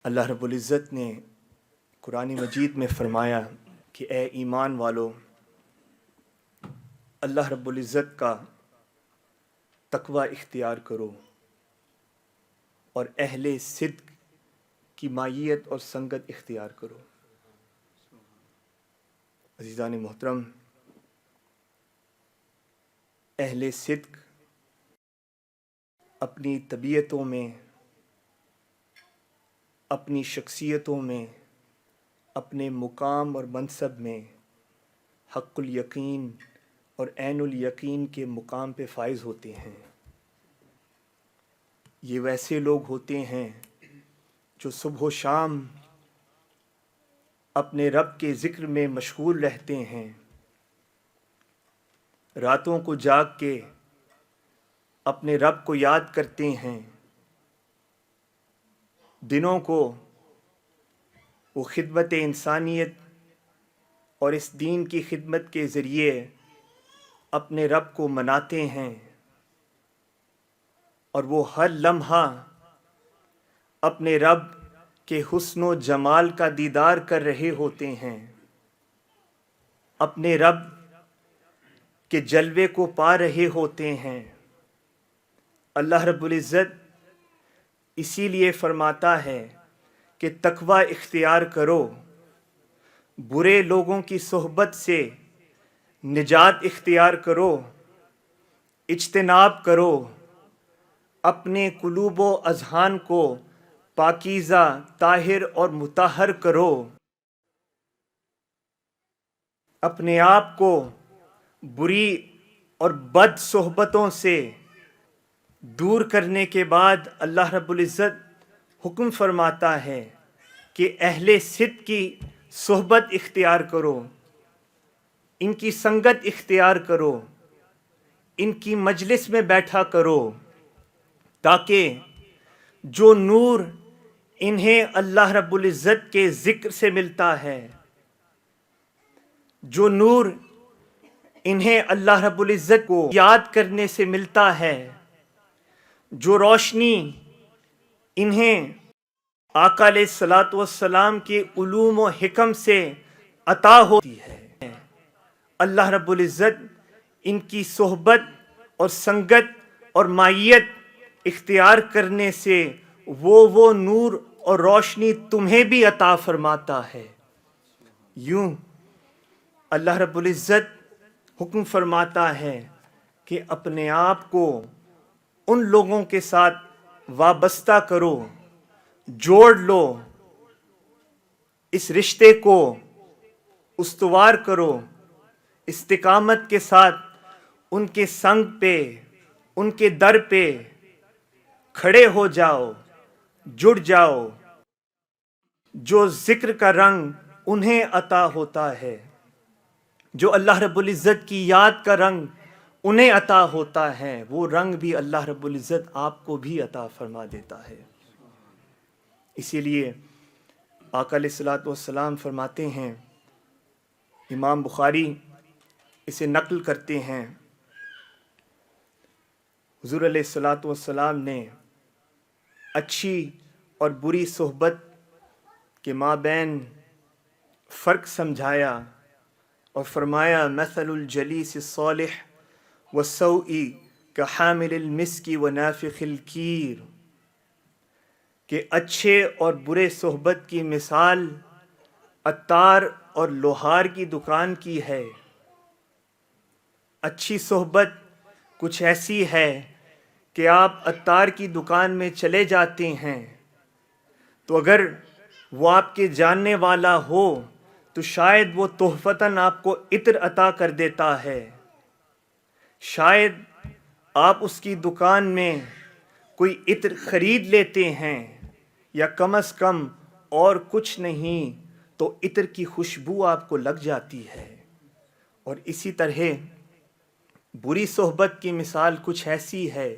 اللہ رب العزت نے قرآن مجید میں فرمایا کہ اے ایمان والو، اللہ رب العزت کا تقوی اختیار کرو اور اہل صدق کی مائیت اور سنگت اختیار کرو۔ عزیزان محترم، اہل صدق اپنی طبیعتوں میں، اپنی شخصیتوں میں، اپنے مقام اور منصب میں حق الیقین اور عین الیقین کے مقام پہ فائز ہوتے ہیں۔ یہ ویسے لوگ ہوتے ہیں جو صبح و شام اپنے رب کے ذکر میں مشغول رہتے ہیں، راتوں کو جاگ کے اپنے رب کو یاد کرتے ہیں، دنوں کو وہ خدمت انسانیت اور اس دین کی خدمت کے ذریعے اپنے رب کو مناتے ہیں، اور وہ ہر لمحہ اپنے رب کے حسن و جمال کا دیدار کر رہے ہوتے ہیں، اپنے رب کے جلوے کو پا رہے ہوتے ہیں۔ اللہ رب العزت اسی لیے فرماتا ہے کہ تقوی اختیار کرو، برے لوگوں کی صحبت سے نجات اختیار کرو، اجتناب کرو، اپنے قلوب و اذہان کو پاکیزہ، طاہر اور مطہر کرو، اپنے آپ کو بری اور بد صحبتوں سے دور کرنے کے بعد اللہ رب العزت حکم فرماتا ہے کہ اہل صدق کی صحبت اختیار کرو، ان کی سنگت اختیار کرو، ان کی مجلس میں بیٹھا کرو، تاکہ جو نور انہیں اللہ رب العزت کے ذکر سے ملتا ہے، جو نور انہیں اللہ رب العزت کو یاد کرنے سے ملتا ہے، جو روشنی انہیں آقا علیہ الصلوۃ والسلام کے علوم و حکم سے عطا ہوتی ہے، اللہ رب العزت ان کی صحبت اور سنگت اور مائیت اختیار کرنے سے وہ نور اور روشنی تمہیں بھی عطا فرماتا ہے۔ یوں اللہ رب العزت حکم فرماتا ہے کہ اپنے آپ کو ان لوگوں کے ساتھ وابستہ کرو، جوڑ لو، اس رشتے کو استوار کرو، استقامت کے ساتھ ان کے سنگ پہ، ان کے در پہ کھڑے ہو جاؤ، جڑ جاؤ۔ جو ذکر کا رنگ انہیں عطا ہوتا ہے، جو اللہ رب العزت کی یاد کا رنگ انہیں عطا ہوتا ہے، وہ رنگ بھی اللہ رب العزت آپ کو بھی عطا فرما دیتا ہے۔ اسی لیے آقا علیہ الصلوۃ والسلام فرماتے ہیں، امام بخاری اسے نقل کرتے ہیں، حضور علیہ الصلوۃ والسلام نے اچھی اور بری صحبت کے مابین فرق سمجھایا اور فرمایا، مثل الجلیس الصالح والسوء کحامل المسک ونافخ الکیر، کہ اچھے اور برے صحبت کی مثال عطار اور لوہار کی دکان کی ہے۔ اچھی صحبت کچھ ایسی ہے کہ آپ عطار کی دکان میں چلے جاتے ہیں تو اگر وہ آپ کے جاننے والا ہو تو شاید وہ تحفتاً آپ کو عطر عطا کر دیتا ہے، شاید آپ اس کی دکان میں کوئی عطر خرید لیتے ہیں، یا کم از کم اور کچھ نہیں تو عطر کی خوشبو آپ کو لگ جاتی ہے۔ اور اسی طرح بری صحبت کی مثال کچھ ایسی ہے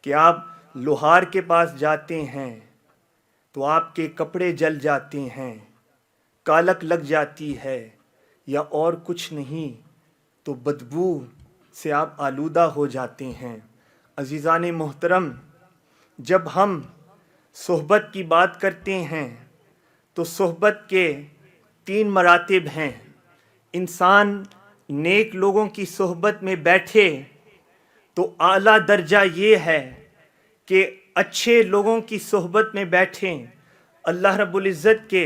کہ آپ لوہار کے پاس جاتے ہیں تو آپ کے کپڑے جل جاتے ہیں، کالک لگ جاتی ہے، یا اور کچھ نہیں تو بدبو سے آپ آلودہ ہو جاتے ہیں۔ عزیزان محترم، جب ہم صحبت کی بات کرتے ہیں تو صحبت کے 3 مراتب ہیں۔ انسان نیک لوگوں کی صحبت میں بیٹھے تو اعلیٰ درجہ یہ ہے کہ اچھے لوگوں کی صحبت میں بیٹھیں، اللہ رب العزت کے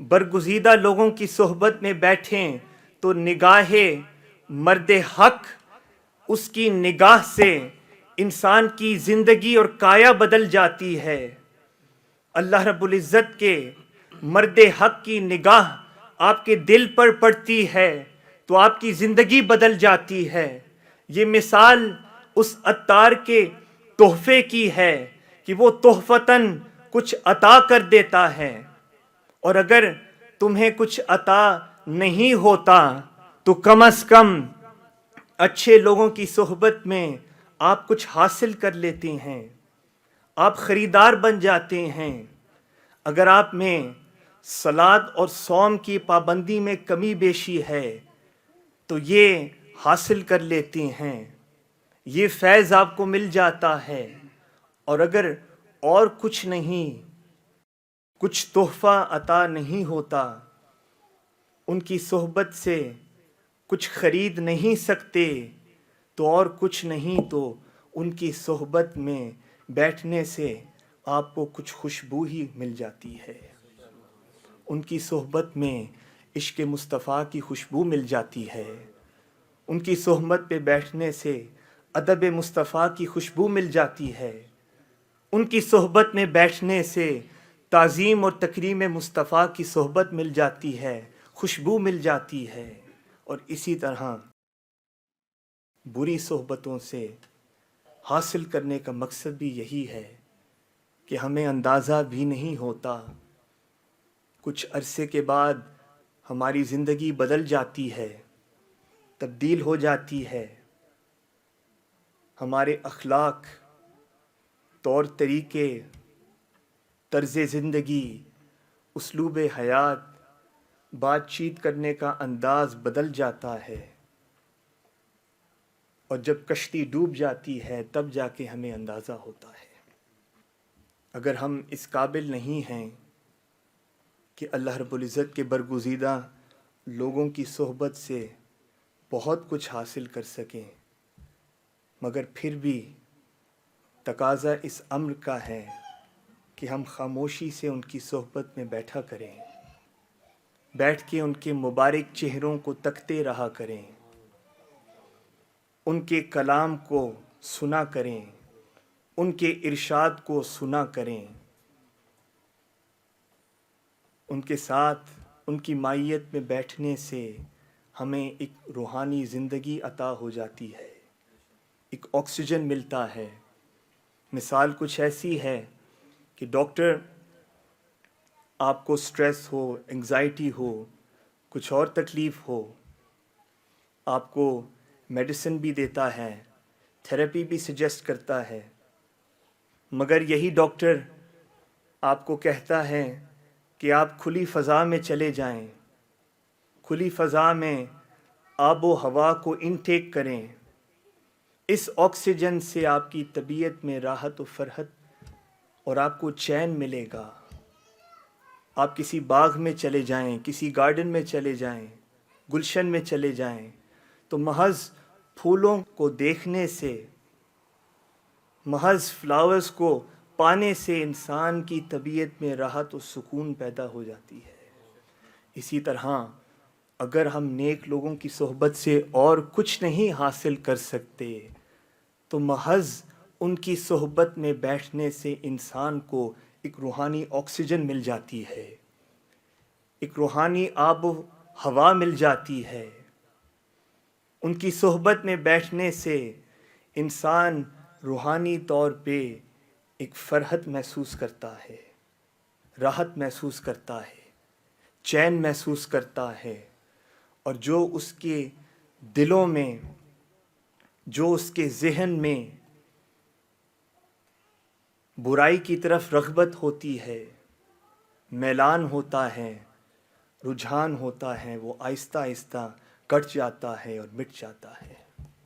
برگزیدہ لوگوں کی صحبت میں بیٹھیں تو نگاہ مرد حق، اس کی نگاہ سے انسان کی زندگی اور کایا بدل جاتی ہے۔ اللہ رب العزت کے مرد حق کی نگاہ آپ کے دل پر پڑتی ہے تو آپ کی زندگی بدل جاتی ہے۔ یہ مثال اس عطار کے تحفے کی ہے کہ وہ تحفتاً کچھ عطا کر دیتا ہے، اور اگر تمہیں کچھ عطا نہیں ہوتا تو کم از کم اچھے لوگوں کی صحبت میں آپ کچھ حاصل کر لیتے ہیں، آپ خریدار بن جاتے ہیں۔ اگر آپ میں صلاۃ اور صوم کی پابندی میں کمی بیشی ہے تو یہ حاصل کر لیتے ہیں، یہ فیض آپ کو مل جاتا ہے۔ اور اگر اور کچھ نہیں، کچھ تحفہ عطا نہیں ہوتا، ان کی صحبت سے کچھ خرید نہیں سکتے تو اور کچھ نہیں تو ان کی صحبت میں بیٹھنے سے آپ کو کچھ خوشبو ہی مل جاتی ہے، ان کی صحبت میں عشق مصطفیٰ کی خوشبو مل جاتی ہے، ان کی صحبت پہ بیٹھنے سے ادب مصطفیٰ کی خوشبو مل جاتی ہے، ان کی صحبت میں بیٹھنے سے تعظیم اور تکریم مصطفیٰ کی صحبت مل جاتی ہے، خوشبو مل جاتی ہے۔ اور اسی طرح بری صحبتوں سے حاصل کرنے کا مقصد بھی یہی ہے کہ ہمیں اندازہ بھی نہیں ہوتا، کچھ عرصے کے بعد ہماری زندگی بدل جاتی ہے، تبدیل ہو جاتی ہے، ہمارے اخلاق، طور طریقے، طرز زندگی، اسلوب حیات، بات چیت کرنے کا انداز بدل جاتا ہے، اور جب کشتی ڈوب جاتی ہے تب جا کے ہمیں اندازہ ہوتا ہے۔ اگر ہم اس قابل نہیں ہیں کہ اللہ رب العزت کے برگزیدہ لوگوں کی صحبت سے بہت کچھ حاصل کر سکیں، مگر پھر بھی تقاضا اس امر کا ہے کہ ہم خاموشی سے ان کی صحبت میں بیٹھا کریں، بیٹھ کے ان کے مبارک چہروں کو تکتے رہا کریں، ان کے کلام کو سنا کریں، ان کے ارشاد کو سنا کریں، ان کے ساتھ ان کی معیت میں بیٹھنے سے ہمیں ایک روحانی زندگی عطا ہو جاتی ہے، ایک آکسیجن ملتا ہے۔ مثال کچھ ایسی ہے کہ ڈاکٹر آپ کو سٹریس ہو، انگزائٹی ہو، کچھ اور تکلیف ہو، آپ کو میڈیسن بھی دیتا ہے، تھیراپی بھی سجیسٹ کرتا ہے، مگر یہی ڈاکٹر آپ کو کہتا ہے کہ آپ کھلی فضا میں چلے جائیں، کھلی فضا میں آب و ہوا کو انٹیک کریں، اس آکسیجن سے آپ کی طبیعت میں راحت و فرحت اور آپ کو چین ملے گا۔ آپ کسی باغ میں چلے جائیں، کسی گارڈن میں چلے جائیں، گلشن میں چلے جائیں تو محض پھولوں کو دیکھنے سے، محض فلاورز کو پانے سے انسان کی طبیعت میں راحت و سکون پیدا ہو جاتی ہے۔ اسی طرح اگر ہم نیک لوگوں کی صحبت سے اور کچھ نہیں حاصل کر سکتے تو محض ان کی صحبت میں بیٹھنے سے انسان کو ایک روحانی آکسیجن مل جاتی ہے، ایک روحانی آب و ہوا مل جاتی ہے۔ ان کی صحبت میں بیٹھنے سے انسان روحانی طور پہ ایک فرحت محسوس کرتا ہے، راحت محسوس کرتا ہے، چین محسوس کرتا ہے، اور جو اس کے دلوں میں، جو اس کے ذہن میں برائی کی طرف رغبت ہوتی ہے، میلان ہوتا ہے، رجحان ہوتا ہے، وہ آہستہ آہستہ کٹ جاتا ہے اور مٹ جاتا ہے۔